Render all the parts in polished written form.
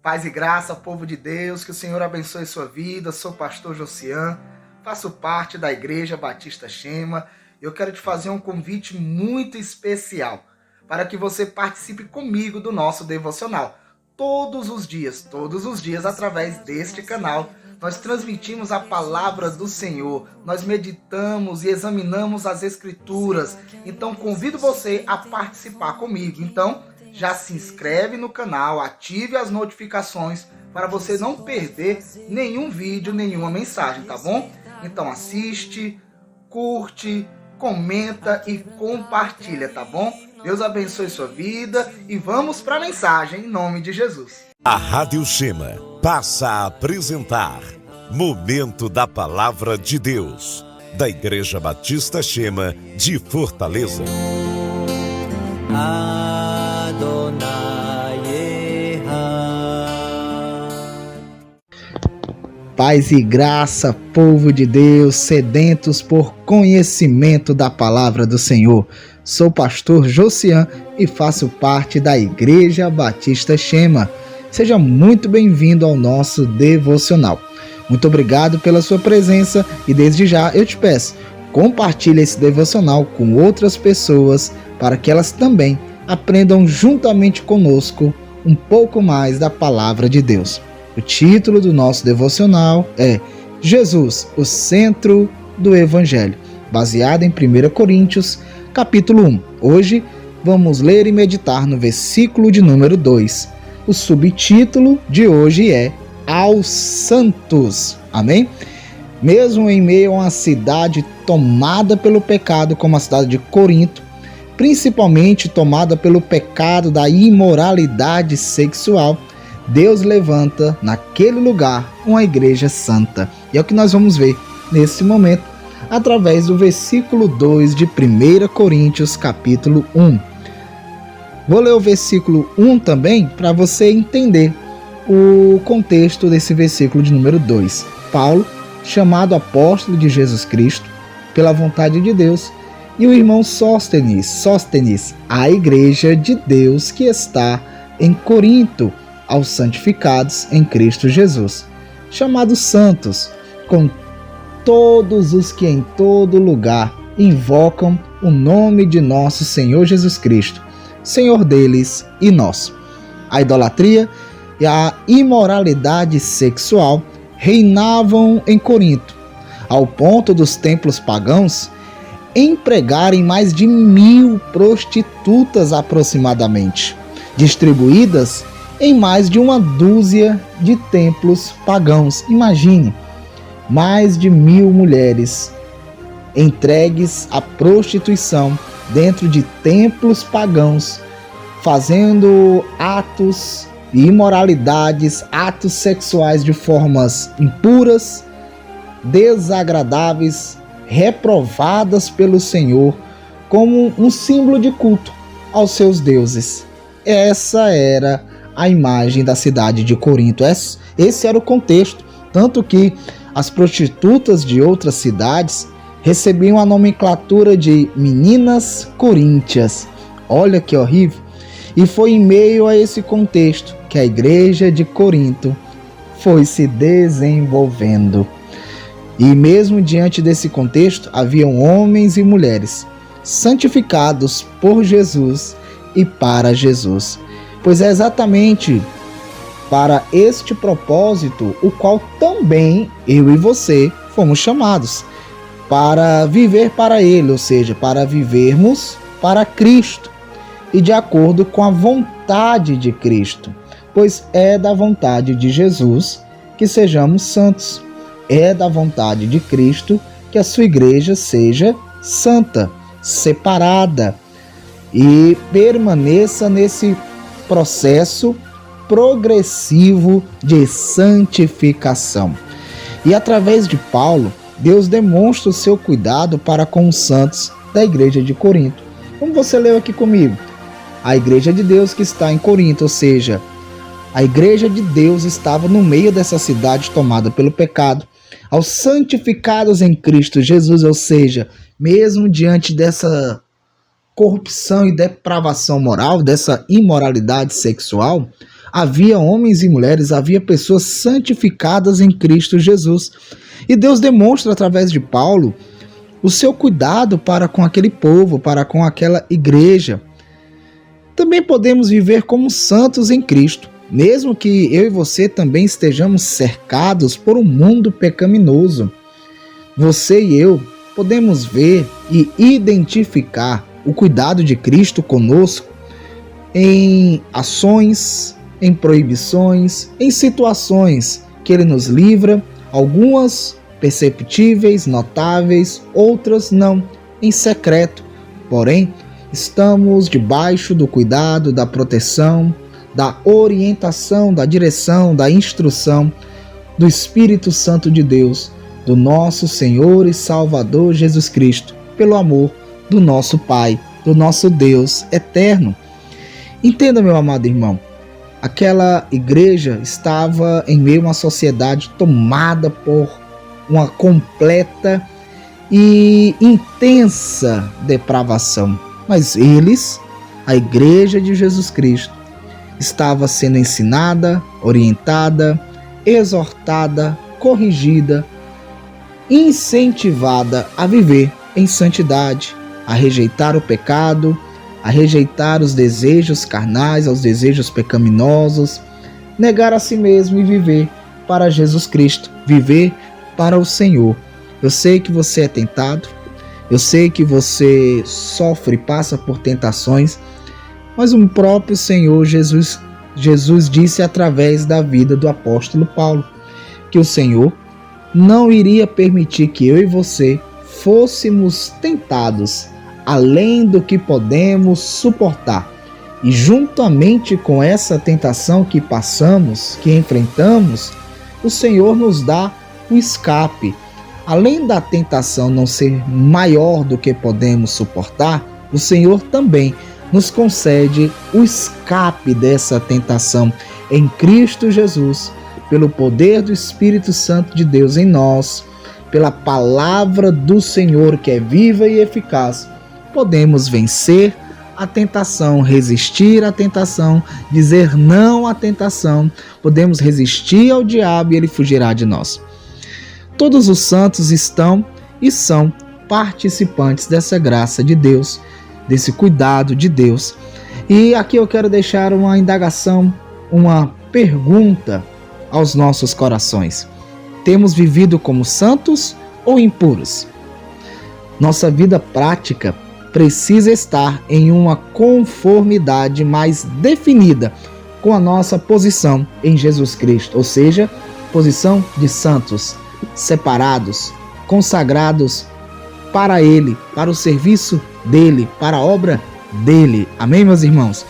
Paz e graça, povo de Deus, que o Senhor abençoe sua vida. Sou o pastor Josian, faço parte da Igreja Batista Shema. Eu quero te fazer um convite muito especial para que você participe comigo do nosso devocional. Todos os dias, através deste canal, nós transmitimos a palavra do Senhor, nós meditamos e examinamos as Escrituras. Então convido você a participar comigo. Então, já se inscreve no canal, ative as notificações para você não perder nenhum vídeo, nenhuma mensagem, tá bom? Então assiste, curte, comenta e compartilha, tá bom? Deus abençoe sua vida e vamos para a mensagem em nome de Jesus. A Rádio Shema passa a apresentar Momento da Palavra de Deus, da Igreja Batista Shema de Fortaleza. Paz e graça, povo de Deus, sedentos por conhecimento da palavra do Senhor. Sou o pastor Josian e faço parte da Igreja Batista Shema. Seja muito bem-vindo ao nosso devocional. Muito obrigado pela sua presença e desde já eu te peço, compartilhe esse devocional com outras pessoas para que elas também aprendam juntamente conosco um pouco mais da palavra de Deus. O título do nosso devocional é Jesus, o centro do Evangelho, baseado em 1 Coríntios, capítulo 1. Hoje vamos ler e meditar no versículo de número 2. O subtítulo de hoje é Aos Santos. Amém? Mesmo em meio a uma cidade tomada pelo pecado, como a cidade de Corinto, principalmente tomada pelo pecado da imoralidade sexual, Deus levanta naquele lugar uma igreja santa. E é o que nós vamos ver nesse momento, através do versículo 2 de 1 Coríntios capítulo 1. Vou ler o versículo 1 também para você entender o contexto desse versículo de número 2. Paulo, chamado apóstolo de Jesus Cristo, pela vontade de Deus, e o irmão Sóstenes, a igreja de Deus que está em Corinto, aos santificados em Cristo Jesus, chamados santos, com todos os que em todo lugar invocam o nome de nosso Senhor Jesus Cristo, Senhor deles e nosso. A idolatria e a imoralidade sexual reinavam em Corinto, ao ponto dos templos pagãos empregarem mais de 1.000 prostitutas aproximadamente, distribuídas em mais de uma dúzia de templos pagãos. Imagine, mais de 1.000 mulheres entregues à prostituição dentro de templos pagãos, fazendo atos de imoralidades, atos sexuais de formas impuras, desagradáveis, reprovadas pelo Senhor como um símbolo de culto aos seus deuses. Essa era a imagem da cidade de Corinto. Esse era o contexto, tanto que as prostitutas de outras cidades recebiam a nomenclatura de meninas coríntias. Olha que horrível! E foi em meio a esse contexto que a igreja de Corinto foi se desenvolvendo. E mesmo diante desse contexto, haviam homens e mulheres santificados por Jesus e para Jesus. Pois é exatamente para este propósito o qual também eu e você fomos chamados, para viver para Ele, ou seja, para vivermos para Cristo e de acordo com a vontade de Cristo, pois é da vontade de Jesus que sejamos santos, é da vontade de Cristo que a sua igreja seja santa, separada e permaneça nesse processo progressivo de santificação. E através de Paulo, Deus demonstra o seu cuidado para com os santos da igreja de Corinto. Como você leu aqui comigo, a igreja de Deus que está em Corinto, ou seja, a igreja de Deus estava no meio dessa cidade tomada pelo pecado, aos santificados em Cristo Jesus, ou seja, mesmo diante dessa corrupção e depravação moral, dessa imoralidade sexual, havia homens e mulheres, havia pessoas santificadas em Cristo Jesus. E Deus demonstra através de Paulo o seu cuidado para com aquele povo, para com aquela igreja. Também podemos viver como santos em Cristo, mesmo que eu e você também estejamos cercados por um mundo pecaminoso. Você e eu podemos ver e identificar o cuidado de Cristo conosco em ações, em proibições, em situações que Ele nos livra, algumas perceptíveis, notáveis, outras não, em secreto. Porém, estamos debaixo do cuidado, da proteção, da orientação, da direção, da instrução do Espírito Santo de Deus, do nosso Senhor e Salvador Jesus Cristo, pelo amor do nosso Pai, do nosso Deus eterno. Entenda, meu amado irmão, aquela igreja estava em meio a uma sociedade tomada por uma completa e intensa depravação. Mas eles, a igreja de Jesus Cristo, estava sendo ensinada, orientada, exortada, corrigida, incentivada a viver em santidade, a rejeitar o pecado, a rejeitar os desejos carnais, os desejos pecaminosos, negar a si mesmo e viver para Jesus Cristo, viver para o Senhor. Eu sei que você é tentado, eu sei que você sofre e passa por tentações, mas o próprio Senhor Jesus disse através da vida do apóstolo Paulo que o Senhor não iria permitir que eu e você fôssemos tentados além do que podemos suportar. E juntamente com essa tentação que passamos, que enfrentamos, o Senhor nos dá o escape. Além da tentação não ser maior do que podemos suportar, o Senhor também nos concede o escape dessa tentação em Cristo Jesus, pelo poder do Espírito Santo de Deus em nós, pela palavra do Senhor que é viva e eficaz. Podemos vencer a tentação, resistir à tentação, dizer não à tentação, podemos resistir ao diabo e ele fugirá de nós. Todos os santos estão e são participantes dessa graça de Deus, desse cuidado de Deus. E aqui eu quero deixar uma indagação, uma pergunta aos nossos corações. Temos vivido como santos ou impuros? Nossa vida prática precisa estar em uma conformidade mais definida com a nossa posição em Jesus Cristo, ou seja, posição de santos, separados, consagrados para Ele, para o serviço dEle, para a obra dEle. Amém, meus irmãos?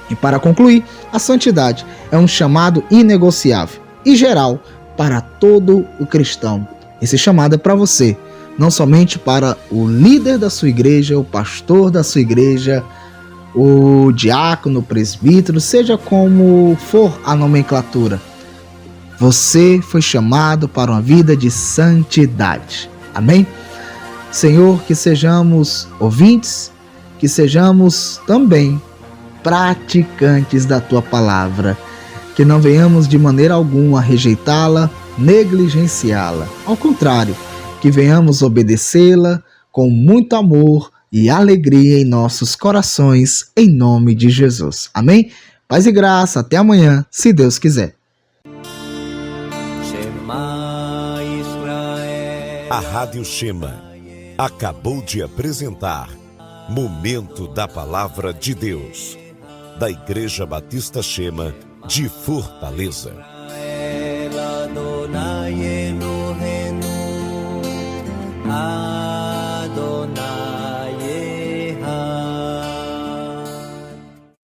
E para concluir, a santidade é um chamado inegociável e geral para todo o cristão. Esse chamado é para você, não somente para o líder da sua igreja, o pastor da sua igreja, o diácono, o presbítero, seja como for a nomenclatura. Você foi chamado para uma vida de santidade. Amém? Senhor, que sejamos ouvintes, que sejamos também praticantes da Tua palavra, que não venhamos de maneira alguma rejeitá-la, negligenciá-la. Ao contrário, que venhamos obedecê-la com muito amor e alegria em nossos corações, em nome de Jesus. Amém? Paz e graça, até amanhã, se Deus quiser. A Rádio Shema acabou de apresentar Momento da Palavra de Deus, da Igreja Batista Shema de Fortaleza. Ah